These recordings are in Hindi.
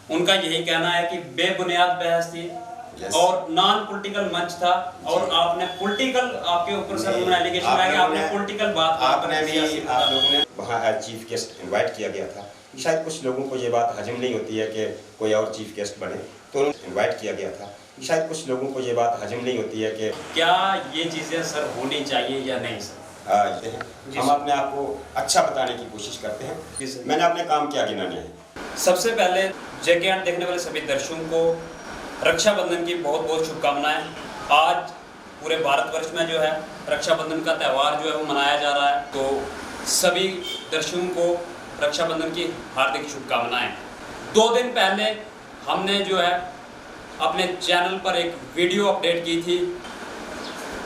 उनका यही कहना है कि बेबुनियाद बहस थी और नॉन पॉलिटिकल मंच था और आपने पॉलिटिकल आपके ऊपर सर उन्होंने एलिगेशन लगाया कि आपने पॉलिटिकल बात आपने भी आप लोगों ने वहाँ एज चीफ गेस्ट इनवाइट किया गया था। शायद कुछ लोगों को ये बात हजम नहीं होती है कि कोई और चीफ गेस्ट बने, तो इनवाइट किया गया था। शायद कुछ लोगों को ये बात हजम नहीं होती है कि क्या ये चीज़ें सर होनी चाहिए या नहीं सर? हम अपने आप को अच्छा बताने की कोशिश करते हैं। मैंने अपने काम क्या गिनाने हैं। सबसे पहले जेके देखने वाले सभी दर्शकों को रक्षाबंधन की बहुत बहुत शुभकामनाएं। आज पूरे भारतवर्ष में जो है रक्षाबंधन का त्यौहार जो है वो मनाया जा रहा है, तो सभी दर्शकों को रक्षाबंधन की हार्दिक शुभकामनाएं। 2 दिन पहले हमने जो है अपने चैनल पर एक वीडियो अपडेट की थी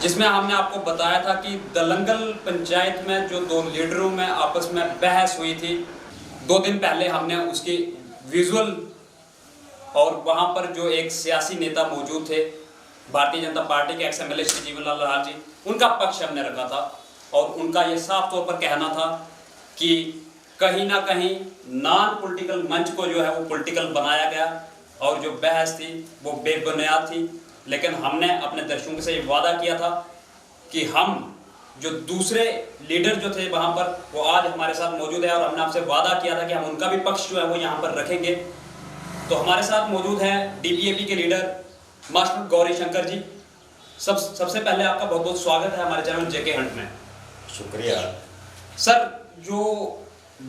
जिसमें हमने आपको बताया था कि दलंगल पंचायत में जो 2 लीडरों में आपस में बहस हुई थी। 2 दिन पहले हमने उसकी विजुअल और वहाँ पर जो एक सियासी नेता मौजूद थे भारतीय जनता पार्टी के एक्स एमएलए श्री जीवन लाल जी, उनका पक्ष हमने रखा था और उनका ये साफ तौर पर कहना था कि कहीं ना कहीं नॉन पॉलिटिकल मंच को जो है वो पॉलिटिकल बनाया गया और जो बहस थी वो बेबुनियाद थी। लेकिन हमने अपने दर्शकों से ये वादा किया था कि हम जो दूसरे लीडर जो थे वहाँ पर वो आज हमारे साथ मौजूद है और हमने आपसे वादा किया था कि हम उनका भी पक्ष जो है वो यहाँ पर रखेंगे। तो हमारे साथ मौजूद हैं डीपीएपी के लीडर मास्टर गौरी शंकर जी। सबसे पहले आपका बहुत बहुत स्वागत है हमारे चैनल जेके हंट में। शुक्रिया सर। जो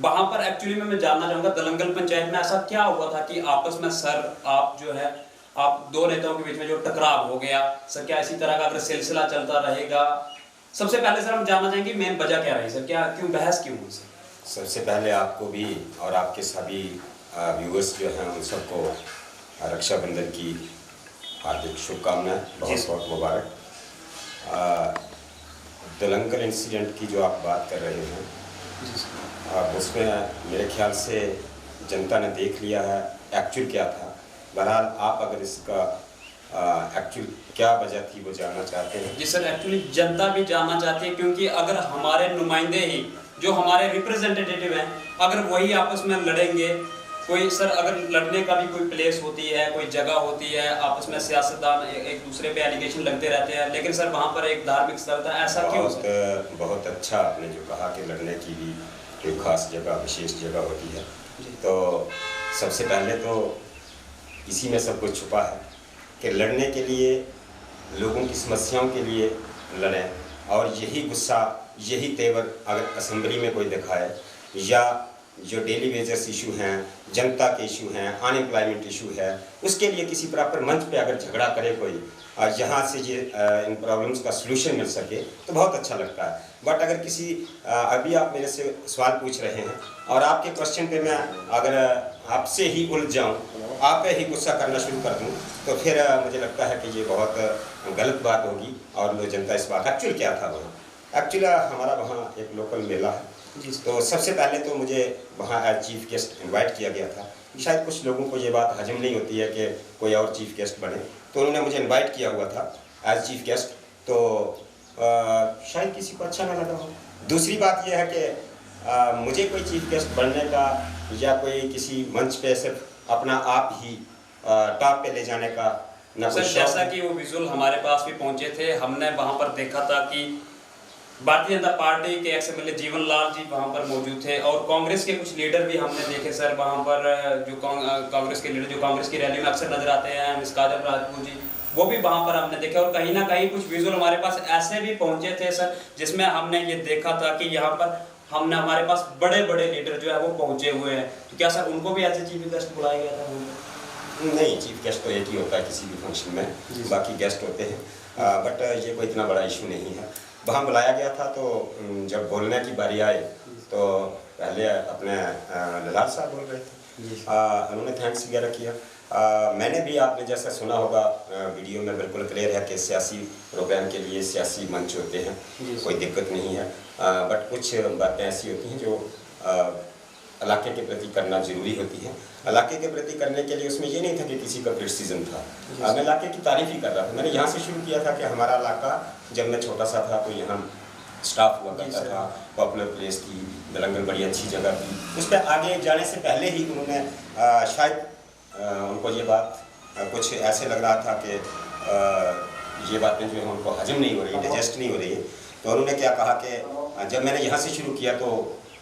वहाँ पर एक्चुअली में मैं जानना चाहूँगा दलंगल पंचायत में ऐसा क्या हुआ था कि आपस में सर आप जो है आप 2 नेताओं के बीच में जो टकराव हो गया सर, क्या इसी तरह का अगर सिलसिला चलता रहेगा? सबसे पहले सर हम जानना चाहेंगे मेन वजह क्या रही सर, क्या क्यों बहस क्यों हुई सर? सबसे पहले आपको भी और आपके सभी व्यूअर्स जो हैं उन सबको रक्षाबंधन की हार्दिक शुभकामनाएं, बहुत बहुत मुबारक। दलंगल इंसिडेंट की जो आप बात कर रहे हैं उसमें मेरे ख्याल से जनता ने देख लिया है एक्चुअल क्या था। बहरहाल आप अगर इसका एक्चुअल क्या वजह थी वो जानना चाहते हैं। जी सर, एक्चुअली जनता भी जानना चाहती है क्योंकि अगर हमारे नुमाइंदे ही जो हमारे रिप्रेजेंटेटिव हैं अगर वही आपस में लड़ेंगे, कोई सर अगर लड़ने का भी कोई प्लेस होती है, कोई जगह होती है, आपस में सियासतदान एक दूसरे पे एलिगेशन लगते रहते हैं, लेकिन सर वहाँ पर एक धार्मिक स्थल था, ऐसा क्यों? बहुत अच्छा आपने जो कहा कि लड़ने की भी कोई खास जगह विशेष जगह होती है। तो सबसे पहले तो इसी में सब कुछ छुपा है कि लड़ने के लिए लोगों की समस्याओं के लिए लड़ें और यही गुस्सा यही तेवर अगर असेंबली में कोई दिखाए या जो डेली वेजेस इशू हैं, जनता के इशू हैं, अनएम्प्लॉयमेंट इशू है, उसके लिए किसी प्रॉपर मंच पे अगर झगड़ा करे कोई और यहाँ से ये इन प्रॉब्लम्स का सलूशन मिल सके तो बहुत अच्छा लगता है। बट अगर किसी अभी आप मेरे से सवाल पूछ रहे हैं और आपके क्वेश्चन पे मैं अगर आपसे ही उलझ जाऊँ, आप पे ही गुस्सा करना शुरू कर दूँ तो फिर मुझे लगता है कि ये बहुत गलत बात होगी और लोग जनता इस बात एक्चुअल क्या था वहाँ। एक्चुअली हमारा वहाँ एक लोकल मेला है, तो सबसे पहले तो मुझे वहाँ एज चीफ गेस्ट इनवाइट किया गया था। शायद कुछ लोगों को ये बात हजम नहीं होती है कि कोई और चीफ गेस्ट बने, तो उन्होंने मुझे इनवाइट किया हुआ था एज चीफ गेस्ट, तो शायद किसी को अच्छा ना लगा हो। दूसरी बात यह है कि मुझे कोई चीफ गेस्ट बनने का या कोई किसी मंच पे सिर्फ अपना आप ही टॉप पे ले जाने का ना सर, जैसा कि वो विजुअल हमारे पास भी पहुँचे थे, हमने वहाँ पर देखा था कि भारतीय जनता पार्टी के एक्स एमएलए जीवन लाल जी वहाँ पर मौजूद थे और कांग्रेस के कुछ लीडर भी हमने देखे सर वहाँ पर, जो कांग्रेस के लीडर जो कांग्रेस की रैली में अक्सर नजर आते हैं, मिस काजल राजपूत जी, वो भी वहाँ पर हमने देखे। और कहीं ना कहीं कुछ विजुअल हमारे पास ऐसे भी पहुँचे थे सर जिसमें हमने ये देखा था कि यहाँ पर हमने हमारे पास बड़े बड़े लीडर जो है वो पहुँचे हुए हैं। तो क्या सर उनको भी ऐसे चीफ गेस्ट बुलाया गया था? नहीं, चीफ गेस्ट तो एक ही होता है किसी भी फंक्शन में, बाकी गेस्ट होते हैं, बट ये कोई इतना बड़ा इशू नहीं है। वहाँ बुलाया गया था तो जब बोलने की बारी आई तो पहले अपने ललाल साहब बोल रहे थे, उन्होंने थैंक्स वगैरह किया। मैंने भी आपने जैसा सुना होगा वीडियो में बिल्कुल क्लियर है कि सियासी प्रोग्राम के लिए सियासी मंच होते हैं, कोई दिक्कत नहीं है, बट कुछ बातें ऐसी होती हैं जो इलाके के प्रति करना ज़रूरी होती है। इलाके के प्रति करने के लिए उसमें ये नहीं था कि किसी का क्रिटिसिज्म था, मैं इलाके की तारीफ़ ही कर रहा था। मैंने यहाँ से शुरू किया था कि हमारा इलाका जब मैं छोटा सा था तो यहाँ स्टाफ हुआ करता था, पॉपुलर प्लेस थी, दलंगल बड़ी अच्छी जगह थी। उस पर आगे जाने से पहले ही उन्होंने शायद उनको ये बात कुछ ऐसे लग रहा था कि ये बातें जो है उनको हजम नहीं हो रही, डाइजेस्ट नहीं हो रही है। तो उन्होंने क्या कहा कि जब मैंने यहाँ से शुरू किया तो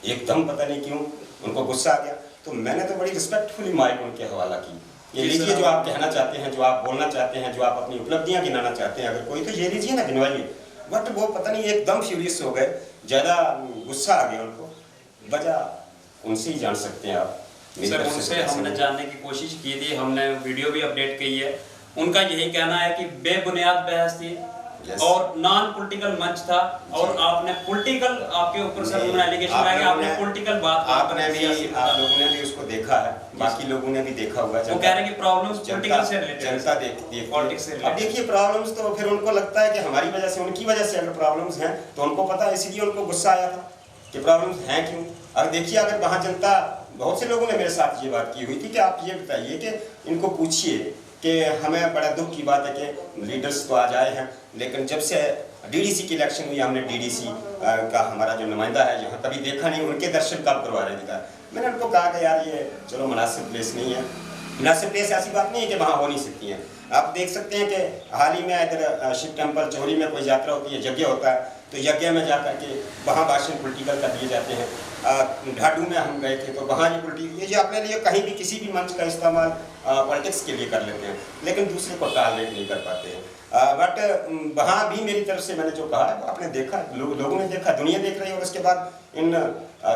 एकदम पता नहीं क्यों उनको गुस्सा आ गया। तो मैंने तो बड़ी रिस्पेक्टफुली माइक उनके हवाला की, ये लीजिए जो आप कहना चाहते हैं, जो आप बोलना चाहते हैं, जो आप अपनी उपलब्धियाँ गिनाना चाहते हैं, अगर कोई तो ये लीजिए ना, गिनवाइए। बट वो पता नहीं एकदम फ्यूरियस हो गए, ज़्यादा गुस्सा आ गया उनको। वजह उनसे ही जान सकते हैं आप। सर उनसे हमने जानने की कोशिश की थी, हमने वीडियो भी अपडेट की है। उनका यही कहना है कि बेबुनियाद बहस थी और नॉन पॉलिटिकल मंच था, और आपने पॉलिटिकल, आपके ऊपर सर उन्होंने एलिगेशन लगाया कि आपने पॉलिटिकल बात, आपने भी, आप लोगों ने भी उसको देखा है, बाकी लोगों ने भी देखा हुआ है। वो कह रहे हैं कि प्रॉब्लम्स पॉलिटिकल से रिलेटेड, जनता देखती है पॉलिटिक्स से रिलेटेड। अब देखिए प्रॉब्लम्स तो फिर उनको लगता है कि हमारी वजह से, उनकी वजह से अगर प्रॉब्लम्स हैं तो उनको पता है, इसीलिए उनको गुस्सा आया था कि प्रॉब्लम्स हैं क्यों। अब देखिए अगर वहाँ जनता, बहुत से लोगों ने मेरे साथ ये बात की हुई थी कि आप ये बताइए कि इनको पूछिए कि हमें बड़ा दुख की बात है कि लीडर्स तो आज आए हैं, लेकिन जब से डीडीसी की इलेक्शन हुई, हमने डीडीसी का हमारा जो नुमाइंदा है यहाँ कभी देखा नहीं, उनके दर्शन कब करवा रहे थे। मैंने उनको कहा कि यार ये चलो मुनासिब प्लेस नहीं है, मुनासिब प्लेस ऐसी बात नहीं है कि वहाँ हो नहीं सकती हैं। आप देख सकते हैं कि हाल ही में इधर शिव टेम्पल चोरी में कोई यात्रा होती है, यज्ञ होता है, तो यज्ञ में जा करके वहाँ भाषण पॉलिटिकल कर दिए जाते हैं। ढाडू में हम गए थे तो वहाँ ये अपने लिए कहीं भी किसी भी मंच का इस्तेमाल पॉलिटिक्स के लिए कर लेते हैं, लेकिन दूसरे को टारगेट नहीं कर पाते हैं। बट वहाँ भी मेरी तरफ से मैंने जो कहा है वो आपने देखा, लोगों ने देखा, दुनिया देख रही है, और उसके बाद इन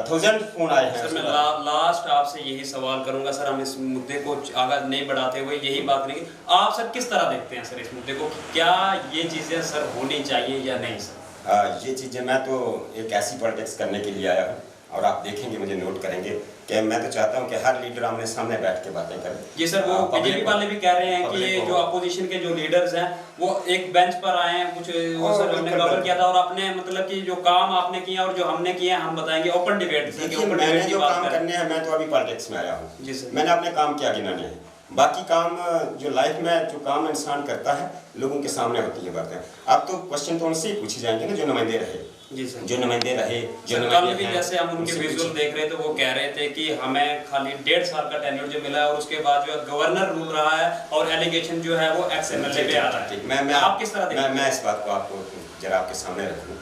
1000 फोन आए हैं। सर मैं लास्ट आपसे यही सवाल करूंगा सर, हम इस मुद्दे को आगे नहीं बढ़ाते हुए यही बात करेंगे, आप सर किस तरह देखते हैं सर इस मुद्दे को, क्या ये चीज़ें सर होनी चाहिए या नहीं सर? ये चीज़ें, मैं तो एक ऐसी पॉलिटिक्स करने के लिए आया हूँ, और आप देखेंगे, मुझे नोट करेंगे कि मैं तो चाहता हूँ कि हर लीडर आमने सामने बैठ के बातें करे। जी सर, वो बीजेपी वाले भी कह रहे हैं कि ये जो अपोजिशन के जो लीडर्स हैं वो एक बेंच पर आए हैं, कुछ वो सर हमने कवर किया था, और अपने मतलब कि जो काम आपने किया और जो हमने किया हम बताएंगे, ओपन डिबेट। मैंने जो काम करने हैं, मैं तो अभी पॉलिटिक्स में आया हूँ जी सर, मैंने अपने काम क्या गिनाने हैं, बाकी काम जो लाइफ में जो काम इंसान करता है लोगों के सामने होती है बातें। अब तो क्वेश्चन तो उनसे ही पूछे जाएंगे ना जो नुमाइंदे रहे जी सर, जो नुमाइंदे रहे, जो कल भी जैसे हम उनके विजुअल देख रहे थे, वो कह रहे थे कि हमें खाली 1.5 साल का टेन्योर जो मिला है, और उसके बाद जो गवर्नर रूल रहा है, और एलिगेशन जो है वो एक्स-एमएलए पे आ रहा है। मैं आप किस तरह देखते हैं? मैं इस बात को आपको जरा आपके सामने रखूं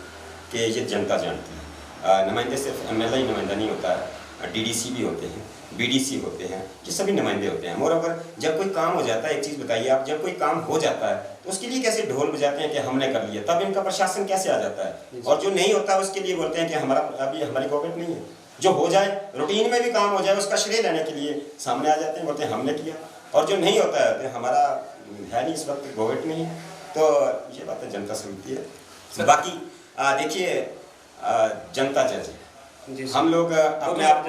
कि ये जनता जानती है। नुमाइंदे सिर्फ एमएलए ही नुमाइंदा नहीं होता है, डीडीसी भी होते हैं, बीडीसी होते हैं, ये सभी नुमाइंदे होते हैं। मोreover जब कोई काम हो जाता है, एक चीज़ बताइए आप, जब कोई काम हो जाता है तो उसके लिए कैसे ढोल बजाते हैं कि हमने कर लिया, तब इनका प्रशासन कैसे आ जाता है, और जो नहीं होता उसके लिए बोलते हैं कि हमारा अभी हमारी गवर्नमेंट नहीं है। जो हो जाए, रूटीन में भी काम हो जाए, उसका श्रेय लेने के लिए सामने आ जाते हैं, बोलते हैं हमने किया, और जो नहीं होता है तो हमारा है नहीं, इस वक्त गवर्नमेंट नहीं है। तो ये बातें जनता समझती है। बाकी देखिए जनता जज है, हम लोग अपने आप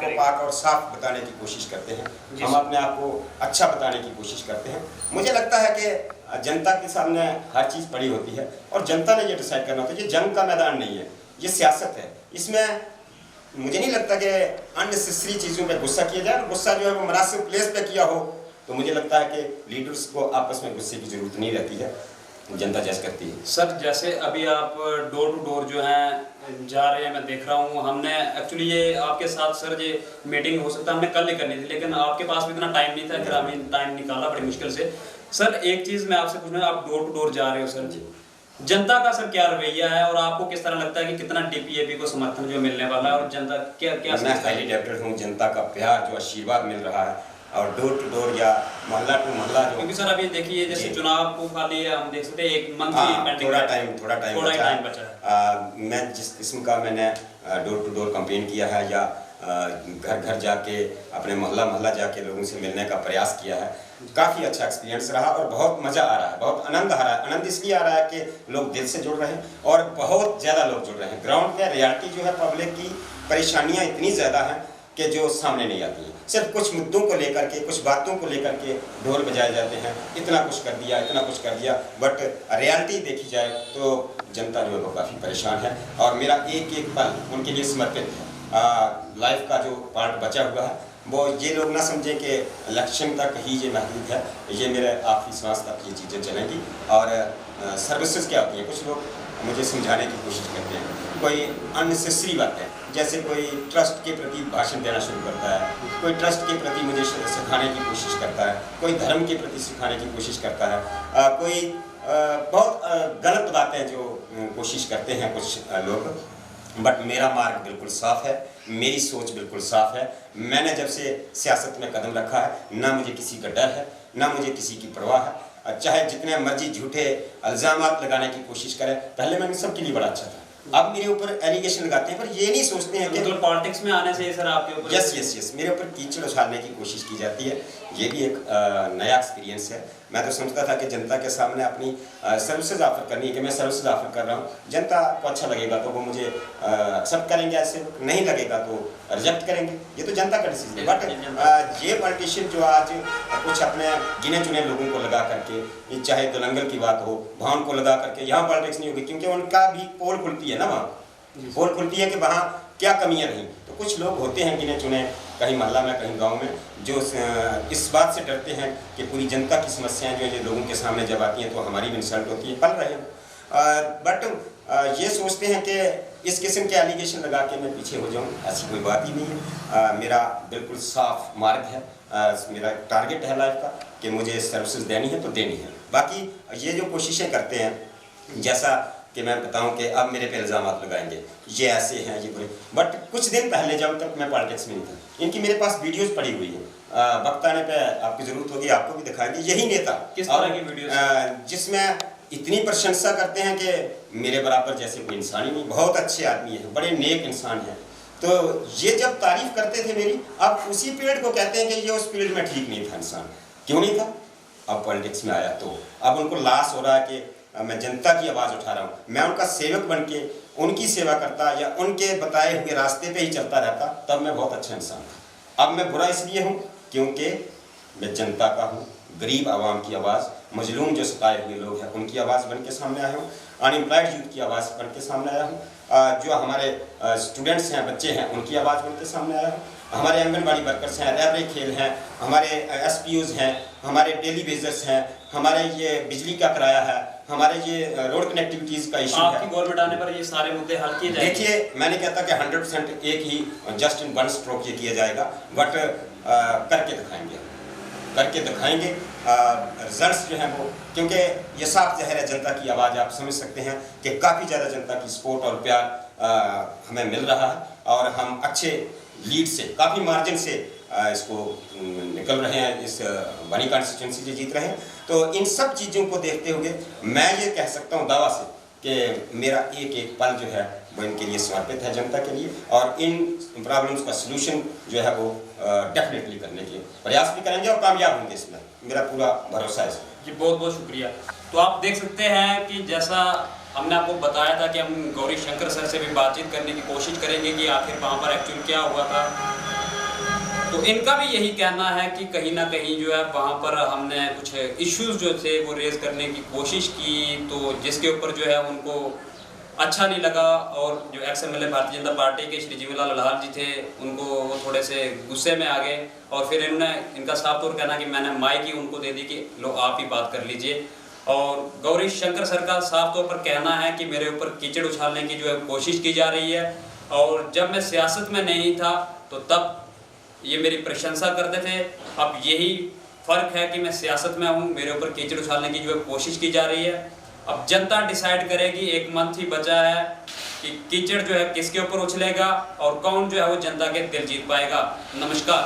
को पाक और साफ बताने की कोशिश करते हैं, हम अपने आप को अच्छा बताने की कोशिश करते हैं। मुझे लगता है कि जनता के सामने हर चीज़ पड़ी होती है, और जनता ने ये डिसाइड करना होता है। ये जंग का मैदान नहीं है, ये सियासत है। इसमें मुझे नहीं लगता कि अननेसेसरी चीज़ों पे गुस्सा किया जाए, गुस्सा जो है वो मुनासिब प्लेस पे किया हो, तो मुझे लगता है कि लीडर्स को आपस में गुस्से की ज़रूरत नहीं रहती है, जनता जज करती है। सर जैसे अभी आप डोर टू डोर जो हैं जा रहे हैं, मैं देख रहा हूँ, हमने एक्चुअली ये आपके साथ सर ये मीटिंग हो सकता है हमने कल ही करनी थी, लेकिन आपके पास भी इतना टाइम नहीं था, फिर हमें टाइम निकाला बड़ी मुश्किल से। सर एक चीज़ मैं आपसे पूछना, आप डोर टू डोर जा रहे हो सर जी, जनता का सर क्या रवैया है, और आपको किस तरह लगता है कि कितना डीपीएपी को समर्थन जो मिलने वाला है, और जनता क्या क्या? मैं हाईली डेप्टेड हूँ, जनता का प्यार जो आशीर्वाद मिल रहा है, और डोर टू डोर या मोहल्ला टू मोहल्ला जो, क्योंकि सर अभी देखिए जैसे चुनाव को खाली हम देख सकते हैं एक मंथ ही थोड़ा टाइम बचा है। मैं जिस किस्म का मैंने डोर टू डोर कैंपेन किया है, या घर घर जाके अपने मोहल्ला जाके लोगों से मिलने का प्रयास किया है, काफ़ी अच्छा एक्सपीरियंस रहा, और बहुत मज़ा आ रहा है, बहुत आनंद आ रहा है। आनंद इसलिए आ रहा है कि लोग दिल से जुड़ रहे हैं, और बहुत ज़्यादा लोग जुड़ रहे हैं। ग्राउंड पे रियलिटी जो है, पब्लिक की परेशानियाँ इतनी ज़्यादा हैं कि जो सामने नहीं आती हैं। सिर्फ कुछ मुद्दों को लेकर के, कुछ बातों को लेकर के ढोल बजाए जाते हैं, इतना कुछ कर दिया, इतना कुछ कर दिया, बट रियलिटी देखी जाए तो जनता जो है वो काफ़ी परेशान है, और मेरा एक एक पल उनके लिए समर्पित है। लाइफ का जो पार्ट बचा हुआ है, वो ये लोग ना समझें कि इलेक्शन तक ही ये महदूद है, ये मेरे आखिरी सांस तक ये चीज़ें चलेंगी। और सर्विसेज क्या होती हैं, कुछ लोग मुझे समझाने की कोशिश करते हैं, कोई अननेसेसरी बातें, जैसे कोई ट्रस्ट के प्रति भाषण देना शुरू करता है, कोई ट्रस्ट के प्रति मुझे सिखाने की कोशिश करता है, कोई धर्म के प्रति सिखाने की कोशिश करता है, कोई बहुत गलत बातें जो कोशिश करते हैं कुछ लोग। बट मेरा मार्ग बिल्कुल साफ़ है, मेरी सोच बिल्कुल साफ़ है। मैंने जब से सियासत में कदम रखा है, ना मुझे किसी का डर है, ना मुझे किसी की परवाह है। चाहे जितने मर्जी झूठे इल्ज़ामात लगाने की कोशिश करें, पहले मैं सबके लिए बड़ा अच्छा था, अब मेरे ऊपर एलिगेशन लगाते हैं, पर ये नहीं सोचते हैं कि मतलब पॉलिटिक्स में आने से सर आपके ऊपर यस मेरे ऊपर कीचड़ उछालने की कोशिश की जाती है। ये भी एक नया एक्सपीरियंस है। मैं तो समझता था कि जनता के सामने अपनी सर्विसेज ऑफर करनी है, कि मैं सर्विसेज ऑफर कर रहा हूँ, जनता को अच्छा लगेगा तो वो मुझे एक्सेप्ट करेंगे, ऐसे नहीं लगेगा तो रिजेक्ट करेंगे, ये तो जनता का डिसीजन है। बट ये पॉलिटिशियन जो आज कुछ अपने गिने चुने लोगों को लगा करके, चाहे दंगल की बात हो, भावन को लगा करके, यहाँ पॉलिटिक्स नहीं होगी, क्योंकि उनका भी पोल खुलती है ना, वहाँ पोल खुलती है कि वहाँ क्या कमियाँ रहीं। तो कुछ लोग होते हैं गिने चुने, कहीं मोहल्ला में, कहीं गांव में, जो इस बात से डरते हैं कि पूरी जनता की समस्याएं जो लोगों के सामने जब आती हैं तो हमारी भी इंसल्ट होती है, पल रहे हैं। बट ये सोचते हैं कि इस किस्म के एलिगेशन लगा के मैं पीछे हो जाऊं, ऐसी कोई बात ही नहीं है। मेरा बिल्कुल साफ मार्ग है, मेरा टारगेट है लाइफ का कि मुझे सर्विसेज देनी है तो देनी है। बाकी ये जो कोशिशें करते हैं, जैसा कि मैं बताऊं कि अब मेरे पे इल्ज़ाम लगाएंगे, ये ऐसे हैं, ये बुरे। बट कुछ दिन पहले जब तक मैं पॉलिटिक्स में नहीं था, इनकी मेरे पास वीडियोस पड़ी हुई हैं, वक्त आने पे आपकी ज़रूरत होगी, आपको भी दिखाएंगे। यही नेता किस तरह की वीडियोस जिसमें इतनी प्रशंसा करते हैं कि मेरे बराबर जैसे कोई इंसान ही नहीं, बहुत अच्छे आदमी है, बड़े नेक इंसान हैं। तो ये जब तारीफ करते थे मेरी, अब उसी पीरियड को कहते हैं कि ये उस पीरियड में ठीक नहीं था इंसान। क्यों नहीं था? अब पॉलिटिक्स में आया तो अब उनको लाश हो रहा है कि मैं जनता की आवाज़ उठा रहा हूँ, मैं उनका सेवक बन के उनकी सेवा करता या उनके बताए हुए रास्ते पे ही चलता रहता, तब मैं बहुत अच्छा इंसान था। अब मैं बुरा इसलिए हूँ क्योंकि मैं जनता का हूँ, गरीब आवाम की आवाज़, मजलूम जो सताए हुए लोग हैं उनकी आवाज़ बन के सामने आया हूँ, अनएम्प्लॉयड यूथ की आवाज़ बन के सामने आया हूँ, जो हमारे स्टूडेंट्स हैं, बच्चे हैं, उनकी आवाज़ बन के सामने आया हूँ, हमारे आंगनबाड़ी वर्कर्स हैं, रैबरे खेल हैं, हमारे एसपीओज हैं, हमारे डेली वेजर्स हैं, हमारे ये बिजली का किराया है, हमारे ये रोड कनेक्टिविटीज़ का इशू है। आपकी गवर्नमेंट आने पर ये सारे मुद्दे हल किए जाएंगे? देखिए, मैंने कहता कि 100% एक ही जस्ट इन वन स्ट्रोक ये किया जाएगा, बट करके दिखाएंगे रिजल्ट्स जो हैं वो, क्योंकि ये साफ ज़ाहिर है जनता की आवाज़, आप समझ सकते हैं कि काफ़ी ज़्यादा जनता की सपोर्ट और प्यार हमें मिल रहा है, और हम अच्छे लीड से, काफ़ी मार्जिन से इसको निकल रहे हैं, इस बनी कॉन्स्टिट्यूंसी से जीत रहे हैं। तो इन सब चीज़ों को देखते हुए मैं ये कह सकता हूँ दावा से कि मेरा एक एक पल जो है वो इनके लिए समर्पित है, जनता के लिए, और इन प्रॉब्लम्स का सलूशन जो है वो डेफिनेटली करने के प्रयास भी करेंगे और कामयाब होंगे, इसमें मेरा पूरा भरोसा है। जी बहुत बहुत शुक्रिया। तो आप देख सकते हैं कि जैसा हमने आपको बताया था कि हम गौरी शंकर सर से भी बातचीत करने की कोशिश करेंगे कि आखिर वहाँ पर एक्चुअल क्या हुआ था। तो इनका भी यही कहना है कि कहीं ना कहीं जो है वहाँ पर हमने कुछ इश्यूज जो थे वो रेज करने की कोशिश की, तो जिसके ऊपर जो है उनको अच्छा नहीं लगा, और जो एक्स-एमएलए भारतीय जनता पार्टी के श्री जीवनलाल लहार जी थे उनको वो थोड़े से गुस्से में आ गए, और फिर इनका साफ तौर कहना कि मैंने माइक ही उनको दे दी कि लो आप ही बात कर लीजिए। और गौरी शंकर सर का साफ तौर पर कहना है कि मेरे ऊपर कीचड़ उछालने की जो है कोशिश की जा रही है, और जब मैं सियासत में नहीं था तो तब ये मेरी प्रशंसा करते थे। अब यही फ़र्क है कि मैं सियासत में हूँ, मेरे ऊपर कीचड़ उछालने की जो है कोशिश की जा रही है। अब जनता डिसाइड करेगी, एक मंथ ही बचा है कि कीचड़ जो है किसके ऊपर उछलेगा और कौन जो है वो जनता के दिल जीत पाएगा। नमस्कार।